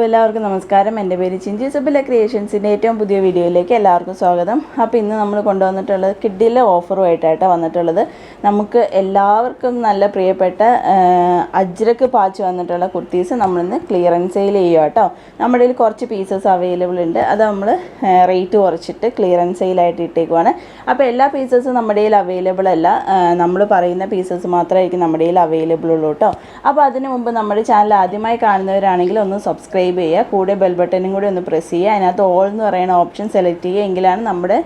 എല്ലാവർക്കും നമസ്കാരം. എൻ്റെ പേര് ചിഞ്ചി സുബില ക്രിയേഷൻസിൻ്റെ ഏറ്റവും പുതിയ വീഡിയോയിലേക്ക് എല്ലാവർക്കും സ്വാഗതം. അപ്പോൾ ഇന്ന് നമ്മൾ കൊണ്ടുവന്നിട്ടുള്ളത് കിഡിലെ ഓഫറുമായിട്ടാണ് വന്നിട്ടുള്ളത്. നമുക്ക് എല്ലാവർക്കും നല്ല പ്രിയപ്പെട്ട അജ്രക്ക് പാച്ച് വന്നിട്ടുള്ള കുർത്തീസ് നമ്മളിന്ന് ക്ലിയറൻസ് സെയിൽ ചെയ്യുക കേട്ടോ. നമ്മുടെ കയ്യിൽ കുറച്ച് പീസസ് അവൈലബിൾ ഉണ്ട്. അത് നമ്മൾ റേറ്റ് കുറച്ചിട്ട് ക്ലിയറൻസ് സെയിലായിട്ട് ഇട്ടേക്കുവാണ്. അപ്പോൾ എല്ലാ പീസസും നമ്മുടെ കയ്യിൽ അവൈലബിൾ അല്ല, നമ്മൾ പറയുന്ന പീസസ് മാത്രമായിരിക്കും നമ്മുടെ കയ്യിൽ അവൈലബിൾ ഉള്ളൂ കേട്ടോ. അപ്പോൾ അതിന് മുമ്പ് നമ്മുടെ ചാനൽ ആദ്യമായി കാണുന്നവരാണെങ്കിൽ ഒന്ന് സബ്സ്ക്രൈബ് ചെയ്യുക, കൂടെ ബെൽ ബട്ടനും കൂടി ഒന്ന് പ്രസ് ചെയ്യുക. അതിനകത്ത് ഓൾ എന്ന് പറയുന്ന ഓപ്ഷൻ സെലക്ട് ചെയ്യുക. എങ്കിലാണ് നമ്മുടെ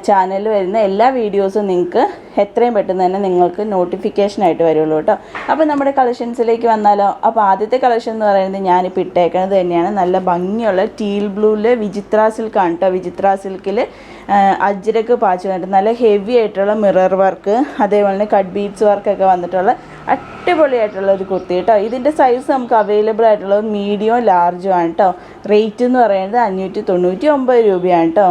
ചാനലിൽ വരുന്ന എല്ലാ വീഡിയോസും നിങ്ങൾക്ക് എത്രയും പെട്ടെന്ന് തന്നെ നിങ്ങൾക്ക് നോട്ടിഫിക്കേഷനായിട്ട് വരുള്ളൂ കേട്ടോ. അപ്പോൾ നമ്മുടെ കളക്ഷൻസിലേക്ക് വന്നാലോ. അപ്പോൾ ആദ്യത്തെ കളക്ഷൻ എന്ന് പറയുന്നത് ഞാനിപ്പോൾ ഇട്ടേക്കുന്നത് തന്നെയാണ്. നല്ല ഭംഗിയുള്ള ടീൽ ബ്ലൂവിൽ വിചിത്ര സിൽക്കാണ് കേട്ടോ. വിചിത്ര സിൽക്കിൽ അജ്രക്ക് പാച്ച് വന്നിട്ട് നല്ല ഹെവി ആയിട്ടുള്ള മിറർ വർക്ക്, അതേപോലെ തന്നെ കട്ട് ബീഡ്സ് വർക്കൊക്കെ വന്നിട്ടുള്ള അടിപൊളിയായിട്ടുള്ള ഒരു കുർത്തി കേട്ടോ. ഇതിൻ്റെ സൈസ് നമുക്ക് അവൈലബിൾ ആയിട്ടുള്ളത് മീഡിയം ലാർജും ആണ് കേട്ടോ. റേറ്റ് എന്ന് പറയുന്നത് 599 രൂപയാണ് കേട്ടോ.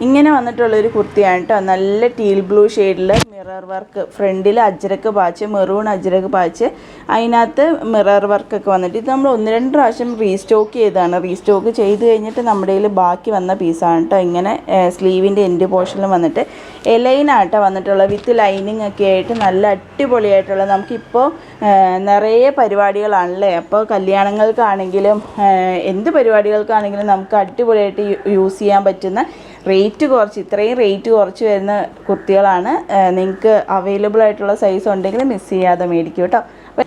ഇങ്ങനെ വന്നിട്ടുള്ളൊരു കുർത്തിയാണ് കേട്ടോ. നല്ല ടീൽ ബ്ലൂ ഷെയ്ഡിൽ മിറർ വർക്ക്, ഫ്രണ്ടിൽ Ajrakh patch, maroon Ajrakh patch, അതിനകത്ത് മിറർ വർക്കൊക്കെ വന്നിട്ട് ഇത് നമ്മൾ 1-2 പ്രാവശ്യം റീസ്റ്റോക്ക് ചെയ്തതാണ്. റീസ്റ്റോക്ക് ചെയ്ത് കഴിഞ്ഞിട്ട് നമ്മുടെ കയ്യിൽ ബാക്കി വന്ന പീസാണ് കേട്ടോ. ഇങ്ങനെ സ്ലീവിൻ്റെ എൻഡ് പോർഷനിൽ വന്നിട്ട് എലൈനാട്ടോ വന്നിട്ടുള്ള വിത്ത് ലൈനിങ് ഒക്കെ ആയിട്ട് നല്ല അടിപൊളിയായിട്ടുള്ള, നമുക്കിപ്പോൾ നിറയെ പരിപാടികളാണല്ലേ. അപ്പോൾ കല്യാണങ്ങൾക്കാണെങ്കിലും എന്ത് പരിപാടികൾക്കാണെങ്കിലും നമുക്ക് അടിപൊളിയായിട്ട് യൂസ് ചെയ്യാൻ പറ്റുന്ന റേറ്റ് കുറച്ച്, ഇത്രയും റേറ്റ് കുറച്ച് വരുന്ന കുർത്തികളാണ്. നിങ്ങൾക്ക് അവൈലബിൾ ആയിട്ടുള്ള സൈസ് ഉണ്ടെങ്കിൽ മിസ് ചെയ്യാതെ മേടിക്കും കേട്ടോ.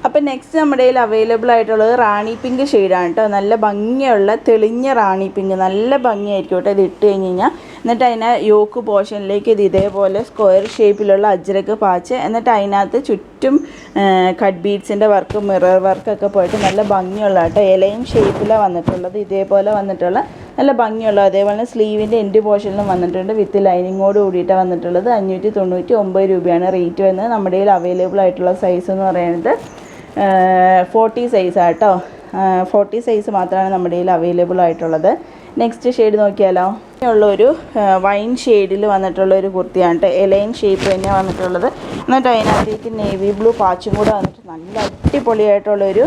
അപ്പോൾ നെക്സ്റ്റ് നമ്മുടെ കയ്യിൽ അവൈലബിൾ ആയിട്ടുള്ളത് റാണി പിങ്ക് ഷെയ്ഡാണ് കേട്ടോ. നല്ല ഭംഗിയുള്ള തെളിഞ്ഞ റാണി പിങ്ക്, നല്ല ഭംഗിയായിരിക്കും കേട്ടോ ഇത് ഇട്ട് കഴിഞ്ഞ് കഴിഞ്ഞാൽ. എന്നിട്ട് അതിനെ യോക്ക് പോർഷനിലേക്ക് ഇത് ഇതേപോലെ സ്ക്വയർ ഷേപ്പിലുള്ള അജ്രക്ക് പാച്ച്, എന്നിട്ട് അതിനകത്ത് ചുറ്റും കട്ട് ബീഡ്സിൻ്റെ വർക്ക്, മിറർ വർക്കൊക്കെ പോയിട്ട് നല്ല ഭംഗിയുള്ള കേട്ടോ. ഇലയും ഷേപ്പിലാണ് വന്നിട്ടുള്ളത്, ഇതേപോലെ വന്നിട്ടുള്ള നല്ല ഭംഗിയുള്ള. അതേപോലെ സ്ലീവിൻ്റെ എൻഡ് പോർഷനിലും വന്നിട്ടുണ്ട്, വിത്ത് ലൈനിങ്ങോട് കൂടിയിട്ടാണ് വന്നിട്ടുള്ളത്. 599 രൂപയാണ് റേറ്റ് വരുന്നത്. നമ്മുടെ കയ്യിൽ അവൈലബിൾ ആയിട്ടുള്ള സൈസ് എന്ന് പറയുന്നത് 40 സൈസാണ് കേട്ടോ. 40 സൈസ് മാത്രമാണ് നമ്മുടെ കയ്യിൽ അവൈലബിൾ ആയിട്ടുള്ളത്. നെക്സ്റ്റ് ഷെയ്ഡ് നോക്കിയാലോ. ഉള്ളൊരു വൈൻ ഷെയ്ഡിൽ വന്നിട്ടുള്ള ഒരു കുർത്തിയാണ് കേട്ടോ. എലൈൻ ഷേപ്പ് തന്നെയാണ് വന്നിട്ടുള്ളത്. എന്നിട്ട് അതിനകത്തേക്ക് നേവി ബ്ലൂ പാച്ചും കൂടെ വന്നിട്ട് നല്ല അടിപൊളിയായിട്ടുള്ളൊരു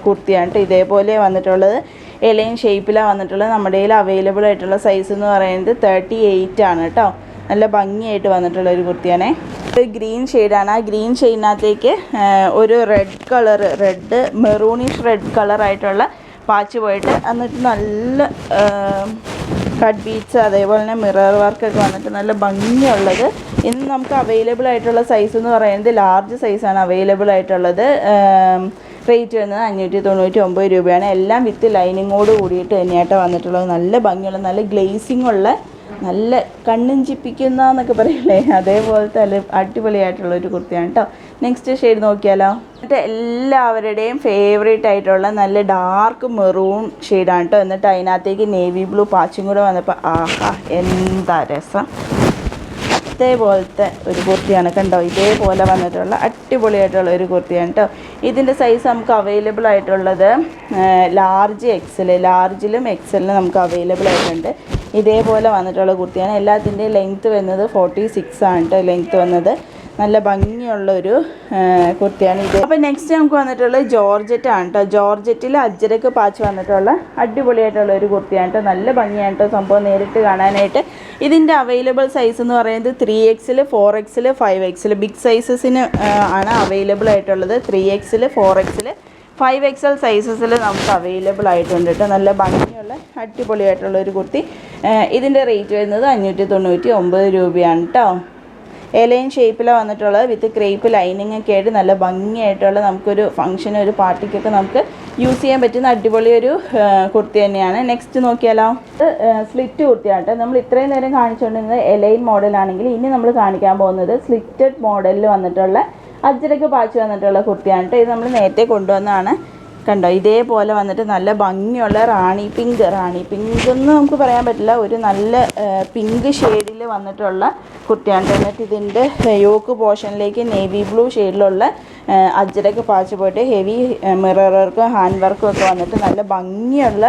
കുർത്തിയാണ് കേട്ടോ. ഇതേപോലെ വന്നിട്ടുള്ളത് എലൈൻ ഷേപ്പിലാണ് വന്നിട്ടുള്ളത്. നമ്മുടെ കയ്യിൽ അവൈലബിൾ ആയിട്ടുള്ള സൈസ് എന്ന് പറയുന്നത് 38 ആണ് കേട്ടോ. നല്ല ഭംഗിയായിട്ട് വന്നിട്ടുള്ള ഒരു കുർത്തിയാണേ. ഒരു ഗ്രീൻ ഷെയ്ഡാണ്. ആ ഗ്രീൻ ഷെയ്ഡിനകത്തേക്ക് ഒരു red colour, red maroonish red കളറായിട്ടുള്ള പാച്ച് പോയിട്ട്, എന്നിട്ട് നല്ല കട്ട് ബീഡ്സ്, അതേപോലെ തന്നെ മിറർ വർക്കൊക്കെ വന്നിട്ട് നല്ല ഭംഗിയുള്ളത്. ഇന്ന് നമുക്ക് അവൈലബിൾ ആയിട്ടുള്ള സൈസ് എന്ന് പറയുന്നത് ലാർജ് സൈസാണ് അവൈലബിൾ ആയിട്ടുള്ളത്. റേറ്റ് വരുന്നത് 599 രൂപയാണ്. എല്ലാം വിത്ത് ലൈനിങ്ങോട് കൂടിയിട്ട് തന്നെയായിട്ട് വന്നിട്ടുള്ളത്. നല്ല ഭംഗിയുള്ള, നല്ല ഗ്ലേസിംഗ് ഉള്ള, നല്ല കണ്ണിഞ്ചിപ്പിക്കുന്ന എന്നൊക്കെ പറയില്ലേ, അതേപോലത്തെ നല്ല അടിപൊളിയായിട്ടുള്ളൊരു കുർത്തിയാണ് കേട്ടോ. നെക്സ്റ്റ് ഷെയ്ഡ് നോക്കിയാലോ. എന്നിട്ട് എല്ലാവരുടെയും ഫേവറേറ്റ് ആയിട്ടുള്ള നല്ല ഡാർക്ക് മെറൂൺ ഷെയ്ഡാണ് കേട്ടോ. എന്നിട്ട് അതിനകത്തേക്ക് നേവി ബ്ലൂ പാച്ചും കൂടെ വന്നപ്പോൾ ആഹാ എന്താ രസം. അതേപോലത്തെ ഒരു കുർത്തിയാണ് കണ്ടോ. ഇതേപോലെ വന്നിട്ടുള്ള അടിപൊളിയായിട്ടുള്ള ഒരു കുർത്തിയാണ് കേട്ടോ. ഇതിൻ്റെ സൈസ് നമുക്ക് അവൈലബിൾ ആയിട്ടുള്ളത് ലാർജ് എക്സൽ, ലാർജിലും എക്സലിലും നമുക്ക് അവൈലബിൾ ആയിട്ടുണ്ട്. ഇതേപോലെ വന്നിട്ടുള്ള കുർത്തിയാണ്. എല്ലാത്തിൻ്റെയും ലെങ്ത്ത് വരുന്നത് 46 ആണ് കേട്ടോ ലെങ്ത്ത് വന്നത്. നല്ല ഭംഗിയുള്ളൊരു കുർത്തിയാണ് ഇത്. അപ്പോൾ നെക്സ്റ്റ് നമുക്ക് വന്നിട്ടുള്ളത് ജോർജറ്റ് ആണ് കേട്ടോ. ജോർജറ്റിൽ അജ്രക്ക് പാച്ച് വന്നിട്ടുള്ള അടിപൊളിയായിട്ടുള്ള ഒരു കുർത്തിയാണ് കേട്ടോ. നല്ല ഭംഗിയാണ് കേട്ടോ സംഭവം നേരിട്ട് കാണാനായിട്ട്. ഇതിൻ്റെ അവൈലബിൾ സൈസ് എന്ന് പറയുന്നത് 3XL, 4XL, 5XL ബിഗ് സൈസസിന് ആണ് അവൈലബിൾ ആയിട്ടുള്ളത്. 3XL, 4XL, 5XL സൈസസിൽ നമുക്ക് അവൈലബിൾ ആയിട്ടുണ്ട് കേട്ടോ. നല്ല ഭംഗിയുള്ള അടിപൊളിയായിട്ടുള്ള ഒരു കുർത്തി. ഇതിൻ്റെ റേറ്റ് വരുന്നത് 599 രൂപയാണ് കേട്ടോ. എലൈൻ ഷേപ്പിലാണ് വന്നിട്ടുള്ളത്, വിത്ത് ക്രേപ്പ് ലൈനിങ് ഒക്കെ ആയിട്ട് നല്ല ഭംഗിയായിട്ടുള്ള, നമുക്കൊരു ഫംഗ്ഷന്, ഒരു പാർട്ടിക്കൊക്കെ നമുക്ക് യൂസ് ചെയ്യാൻ പറ്റുന്ന അടിപൊളി ഒരു കുർത്തി തന്നെയാണ്. നെക്സ്റ്റ് നോക്കിയാലോ. സ്ലിറ്റ് കുർത്തിയാണ് കേട്ടോ. നമ്മൾ ഇത്രയും നേരം കാണിച്ചുകൊണ്ടിരുന്നത് എലൈൻ മോഡലാണെങ്കിൽ ഇനി നമ്മൾ കാണിക്കാൻ പോകുന്നത് സ്ലിറ്റഡ് മോഡലിൽ വന്നിട്ടുള്ള അജ്രക്ക് പാച്ച് വന്നിട്ടുള്ള കുർത്തിയാണ് കേട്ടോ. ഇത് നമ്മൾ നേരത്തെ കൊണ്ടുവന്നതാണ് കണ്ടോ. ഇതേപോലെ വന്നിട്ട് നല്ല ഭംഗിയുള്ള റാണി പിങ്ക് എന്ന് നമുക്ക് പറയാൻ പറ്റില്ല, ഒരു നല്ല പിങ്ക് ഷെയ്ഡിൽ വന്നിട്ടുള്ള കുർത്തിയാണ്. എന്നിട്ട് ഇതിൻ്റെ yoke പോർഷനിലേക്ക് navy blue ഷെയ്ഡിലുള്ള Ajrakh patch പോയിട്ട് ഹെവി മിറർ വർക്കും ഹാൻഡ് വർക്കും ഒക്കെ വന്നിട്ട് നല്ല ഭംഗിയുള്ള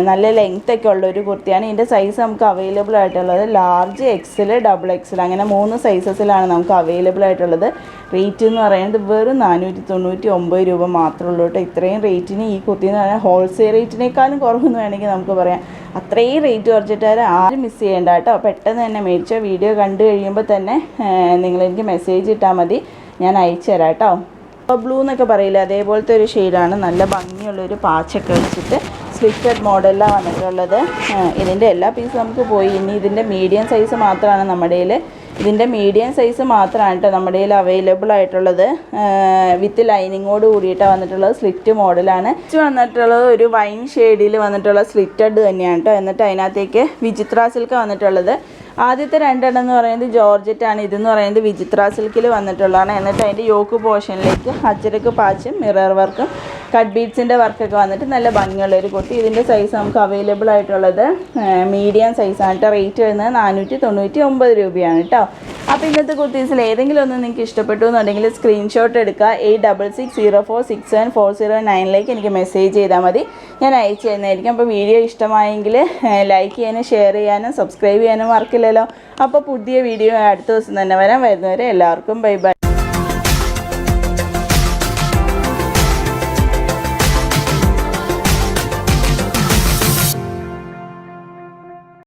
നല്ല ലെങ്ത് ഒക്കെ ഉള്ളൊരു കുർത്തിയാണ്. ഇതിൻ്റെ സൈസ് നമുക്ക് അവൈലബിൾ ആയിട്ടുള്ളത് ലാർജ്, എക്സൽ, ഡബിൾ എക്സൽ അങ്ങനെ 3 സൈസസിലാണ് നമുക്ക് അവൈലബിൾ ആയിട്ടുള്ളത്. റേറ്റ് എന്ന് പറയുന്നത് വെറും 499 രൂപ മാത്രമേ ഉള്ളൂ കേട്ടോ. ഇത്രയും റേറ്റിന് ഈ കുർത്തി എന്ന് പറഞ്ഞാൽ ഹോൾസെയിൽ റേറ്റിനേക്കാളും കുറവെന്ന് വേണമെങ്കിൽ നമുക്ക് പറയാം. അത്രയും റേറ്റ് കുറച്ചിട്ടാൽ ആരും മിസ് ചെയ്യേണ്ട കേട്ടോ. പെട്ടെന്ന് തന്നെ മേടിച്ചോ. വീഡിയോ കണ്ടു കഴിയുമ്പോൾ തന്നെ നിങ്ങളെനിക്ക് മെസ്സേജ് ഇട്ടാൽ മതി, ഞാൻ അയച്ചു തരാം കേട്ടോ. ബ്ലൂ എന്നൊക്കെ പറയില്ല, അതേപോലത്തെ ഒരു ഷെയ്ഡാണ്. നല്ല ഭംഗിയുള്ളൊരു പാച്ചൊക്കെ വെച്ചിട്ട് സ്ലിറ്റഡ് മോഡലിലാണ് വന്നിട്ടുള്ളത്. ഇതിൻ്റെ എല്ലാ പീസും നമുക്ക് പോയി. ഇനി ഇതിൻ്റെ മീഡിയം സൈസ് മാത്രമാണ് നമ്മുടെ കയ്യിൽ. ഇതിൻ്റെ മീഡിയം സൈസ് മാത്രമാണ് കേട്ടോ നമ്മുടെ കയ്യിൽ അവൈലബിൾ ആയിട്ടുള്ളത്. വിത്ത് ലൈനിങ്ങോട് കൂടിയിട്ടാണ് വന്നിട്ടുള്ളത്. സ്ലിറ്റ് മോഡലാണ് വന്നിട്ടുള്ളത്. ഒരു വൈൻ ഷെയ്ഡിൽ വന്നിട്ടുള്ള സ്ലിറ്റഡ് തന്നെയാണ് കേട്ടോ. എന്നിട്ട് അതിനകത്തേക്ക് വിചിത്ര സിൽക്ക് വന്നിട്ടുള്ളത്. ആദ്യത്തെ 2 എന്ന് പറയുന്നത് ജോർജറ്റാണ്. ഇതെന്ന് പറയുന്നത് വിചിത്ര സിൽക്കിൽ വന്നിട്ടുള്ളതാണ്. എന്നിട്ട് അതിൻ്റെ യോക്ക് പോർഷനിലേക്ക് അച്ചരക്ക് പാച്ചും മിറർ വർക്കും കട്ട് ബീഡ്സിൻ്റെ വർക്കൊക്കെ വന്നിട്ട് നല്ല ഭംഗിയുള്ളൊരു കുർത്തി. ഇതിൻ്റെ സൈസ് നമുക്ക് അവൈലബിൾ ആയിട്ടുള്ളത് മീഡിയം സൈസാണ് കേട്ടോ. റേറ്റ് വരുന്നത് 499 രൂപയാണ് കേട്ടോ. അപ്പോൾ ഇന്നത്തെ കുർത്തീസിൽ ഏതെങ്കിലും ഒന്ന് നിങ്ങൾക്ക് ഇഷ്ടപ്പെട്ടു എന്നുണ്ടെങ്കിൽ സ്ക്രീൻഷോട്ട് എടുക്കുക. 8660467409 എനിക്ക് മെസ്സേജ് ചെയ്താൽ മതി, ഞാൻ അയച്ചു തരുന്നതായിരിക്കും. അപ്പോൾ വീഡിയോ ഇഷ്ടമായെങ്കിൽ ലൈക്ക് ചെയ്യാനും ഷെയർ ചെയ്യാനും സബ്സ്ക്രൈബ് ചെയ്യാനും മറക്കില്ലല്ലോ. അപ്പോൾ പുതിയ വീഡിയോ അടുത്ത ദിവസം തന്നെ വരുന്നവരെ എല്ലാവർക്കും ബൈ ബൈ.